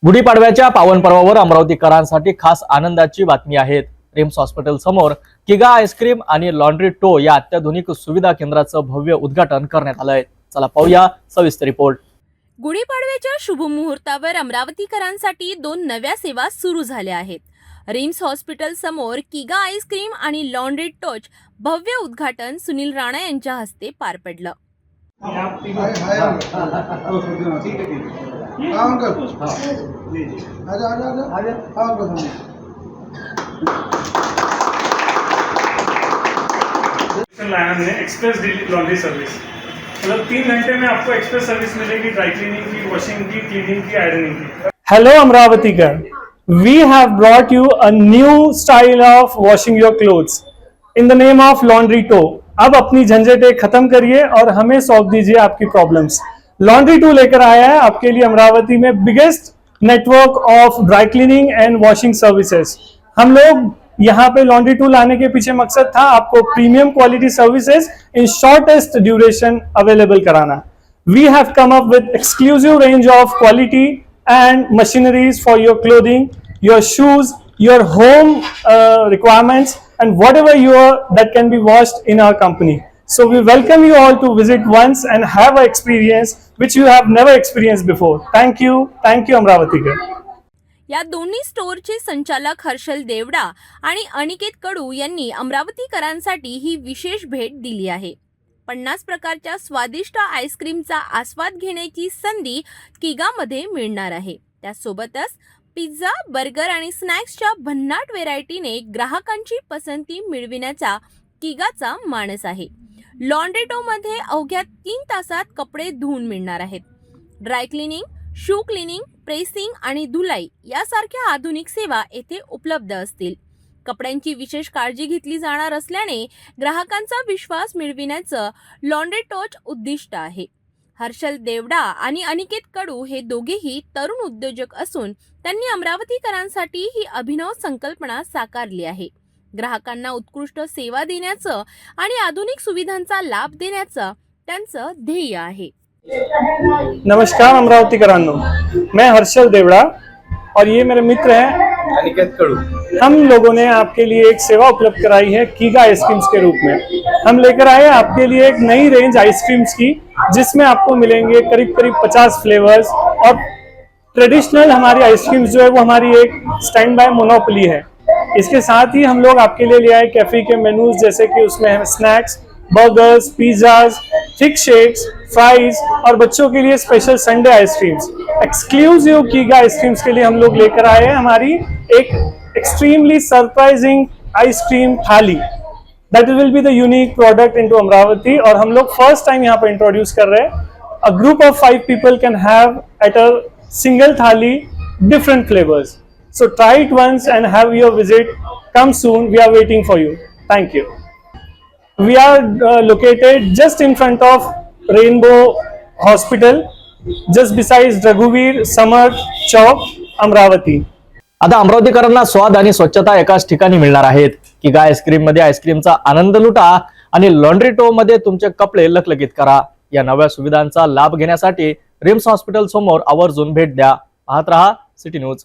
गुढीपाडव्याच्या पावन पर्वावर अमरावतीकरांसाठी खास आनंदाची बातमी आहे। रिम्स हॉस्पिटल समोर किगा आईस्क्रीम आणि लॉन्ड्री टो या अत्याधुनिक सुविधा केंद्राचं भव्य उद्घाटन करण्यात आलंय। चला पाहूया सविस्तर रिपोर्ट। गुढीपाडव्याच्या शुभ मुहूर्तावर अमरावतीकरांसाठी दोन नव्या सेवा सुरू झाल्या आहेत। रिम्स हॉस्पिटल समोर किगा आईस्क्रीम आणि लॉन्ड्री टोच भव्य उद्घाटन सुनील राणा यांच्या हस्ते पार पडलं। एक्सप्रेस लॉन्ड्री सर्विस मतलब 3 घंटे में आपको एक्सप्रेस सर्विस मिलेगी, ड्राई क्लीनिंग की, वॉशिंग की, क्लीनिंग की, आयरनिंग की। Hello Amrawatikar, we have brought you a new style of washing your clothes in the name of Laundry Tow। अब अपनी झंझटें खत्म करिए और हमें सौंप दीजिए आपकी प्रॉब्लम्स। लॉन्ड्री टो लेकर आया है आपके लिए अमरावती में biggest network of dry cleaning and washing services. हम लोग यहाँ पे लॉन्ड्री टो लाने के पीछे मकसद था आपको premium quality services in shortest duration available कराना। वी हैव कम अप विद exclusive range of quality and machineries for your clothing, your shoes, your home requirements, and whatever that can be washed in our company. So we welcome you all to visit once and have an experience which you have never experienced before. Thank you Amrawatikar. या दोन्ही स्टोअरचे संचालक हर्षल देवडा आणि अनिकेत कडू यांनी अमरावतीकरांसाठी ही विशेष भेट दिली आहे। 50 प्रकारच्या स्वादिष्ट आईस्क्रीमचा आस्वाद घेण्याची संधी किगामध्ये मिळणार आहे। त्यासोबतच पिझ्झा, बर्गर आणि स्नॅक्सच्या भन्नाट व्हेरायटीने ग्राहकांची पसंती मिळविण्याचा किगाचा मानस आहे। लॉन्ड्री टो मध्ये अवघ्या 3 तासात कपडे धुवून मिळणार आहेत। Dry cleaning, shoe cleaning, pressing आणि धुलाई यासारख्या आधुनिक सेवा येथे उपलब्ध असतील। कपड्यांची विशेष काळजी घेतली जाणार असल्याने ग्राहकांचा विश्वास मिळविण्याचं लॉन्ड्री टोच उद्दिष्ट आहे। हर्षल देवडा आणि अनिकेत कडू हे दोघेही तरुण उद्योजक असून त्यांनी अमरावतीकरांसाठी ही अभिनव संकल्पना साकारली आहे। ग्राहकांना उत्कृष्ट सेवा देण्याचं आणि आधुनिक सुविधांचा लाभ देण्याचं त्यांचं ध्येय आहे। नमस्कार अमरावतीकरांनो, मैं हर्षल देवड़ा और ये मेरे मित्र हैं अनिकेत कडू। हम लोगों ने आपके लिए एक सेवा उपलब्ध कराई है किगा आइसक्रीम्स के रूप में। हम लेकर आए आपके लिए एक नई रेंज आइसक्रीम्स की, जिसमें आपको मिलेंगे करीब 50 फ्लेवर्स। और ट्रेडिशनल हमारी आइसक्रीम्स जो है वो हमारी एक स्टैंड बाय मोनोपोली है। इसके साथ ही हम लोग आपके लिए ले आए कैफे के मेनूज, जैसे कि उसमें है snacks, burgers, pizzas, thick shakes, fries और बच्चों के लिए स्पेशल संडे आइसक्रीम्स। एक्सक्लूसिव किगा आइसक्रीम्स के लिए हम लोग लेकर आए हैं हमारी एक एक्सट्रीमली सरप्राइजिंग आइसक्रीम थाली। That will be the unique product into Amravati, और हम लोग फर्स्ट टाइम यहाँ पर इंट्रोड्यूस कर रहे हैं। A group of 5 people can have at a single thali different flavours. So try it once and have your visit. Come soon, we are waiting for you. Thank you. We are located just in front of Rainbow Hospital, just besides Raghuveer Samar Chowk, Amravati. आता अमरावतीकरांना स्वाद आणि स्वच्छता एकाच ठिकाणी मिळणार आहेत। किगा ice cream मध्ये आईस्क्रीमचा आनंद लुटा आणि लॉन्ड्री टो मध्ये तुमचे कपडे लखलखीत करा। या नव्या सुविधांचा लाभ घेण्यासाठी रिम्स हॉस्पिटल समोर आवर्जून भेट द्या। पाहत रहा सिटी न्यूज।